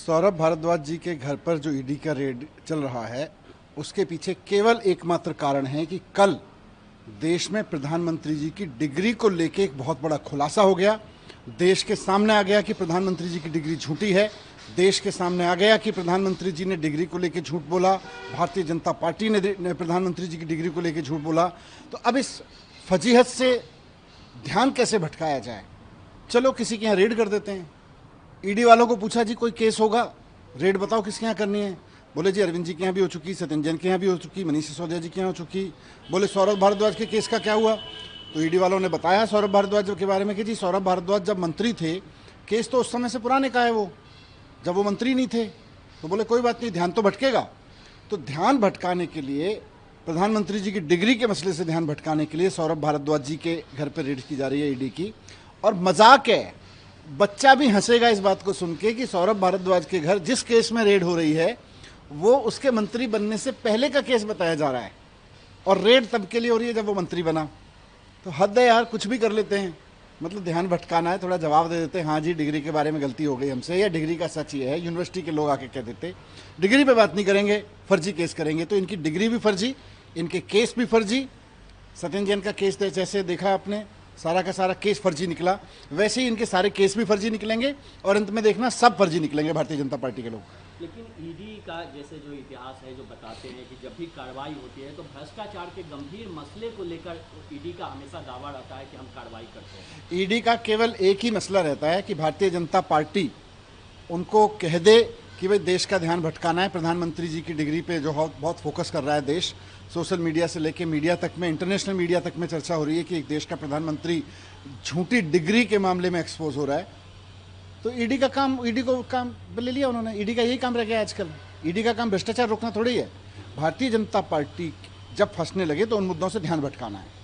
सौरभ भारद्वाज जी के घर पर जो ईडी का रेड चल रहा है उसके पीछे केवल एकमात्र कारण है कि कल देश में प्रधानमंत्री जी की डिग्री को लेकर एक बहुत बड़ा खुलासा हो गया। देश के सामने आ गया कि प्रधानमंत्री जी की डिग्री झूठी है। देश के सामने आ गया कि प्रधानमंत्री जी ने डिग्री को लेकर झूठ बोला। भारतीय जनता पार्टी ने प्रधानमंत्री जी की डिग्री को लेकर झूठ बोला। तो अब इस फजीहत से ध्यान कैसे भटकाया जाए? चलो किसी के यहाँ रेड कर देते हैं। ईडी वालों को पूछा जी कोई केस होगा, रेड बताओ किसके यहाँ करनी है। बोले जी अरविंद जी के यहाँ भी हो चुकी, सत्येंद्र जैन के यहाँ भी हो चुकी, मनीष सिसोदिया जी के यहाँ हो चुकी। बोले सौरभ भारद्वाज के केस का क्या हुआ? तो ईडी वालों ने बताया सौरभ भारद्वाज के बारे में कि जी सौरभ भारद्वाज जब मंत्री थे, केस तो उस समय से पुराने का है, वो जब वो मंत्री नहीं थे। तो बोले कोई बात नहीं, ध्यान तो भटकेगा। तो ध्यान भटकाने के लिए, प्रधानमंत्री जी की डिग्री के मसले से ध्यान भटकाने के लिए सौरभ भारद्वाज जी के घर पर रेड की जा रही है ईडी की। और मजाक है, बच्चा भी हंसेगा इस बात को सुन के कि सौरभ भारद्वाज के घर जिस केस में रेड हो रही है वो उसके मंत्री बनने से पहले का केस बताया जा रहा है, और रेड तब के लिए हो रही है जब वो मंत्री बना। तो हद है यार, कुछ भी कर लेते हैं। मतलब ध्यान भटकाना है, थोड़ा जवाब दे देते हैं, हाँ जी डिग्री के बारे में गलती हो गई हमसे, या डिग्री का सच ये है। यूनिवर्सिटी के लोग आके कह देते डिग्री पे बात नहीं करेंगे, फर्जी केस करेंगे। तो इनकी डिग्री भी फर्जी, इनके केस भी फर्जी। सत्येंद्र जैन का केस जैसे देखा आपने, सारा का सारा केस फर्जी निकला, वैसे ही इनके सारे केस भी फर्जी निकलेंगे और अंत में देखना सब फर्जी निकलेंगे भारतीय जनता पार्टी के लोग। लेकिन ईडी का जैसे जो इतिहास है, जो बताते हैं कि जब भी कार्रवाई होती है तो भ्रष्टाचार के गंभीर मसले को लेकर ईडी का हमेशा दावा रहता है कि हम कार्रवाई करते हैं। ईडी का केवल एक ही मसला रहता है कि भारतीय जनता पार्टी उनको कह दे कि भाई देश का ध्यान भटकाना है। प्रधानमंत्री जी की डिग्री पे जो बहुत फोकस कर रहा है देश, सोशल मीडिया से लेके मीडिया तक में, इंटरनेशनल मीडिया तक में चर्चा हो रही है कि एक देश का प्रधानमंत्री झूठी डिग्री के मामले में एक्सपोज हो रहा है। तो ईडी का काम, ईडी को काम ले लिया उन्होंने। ईडी का यही काम रह गया आजकल। ईडी का काम भ्रष्टाचार रोकना थोड़ी है। भारतीय जनता पार्टी जब फंसने लगे तो उन मुद्दों से ध्यान भटकाना है।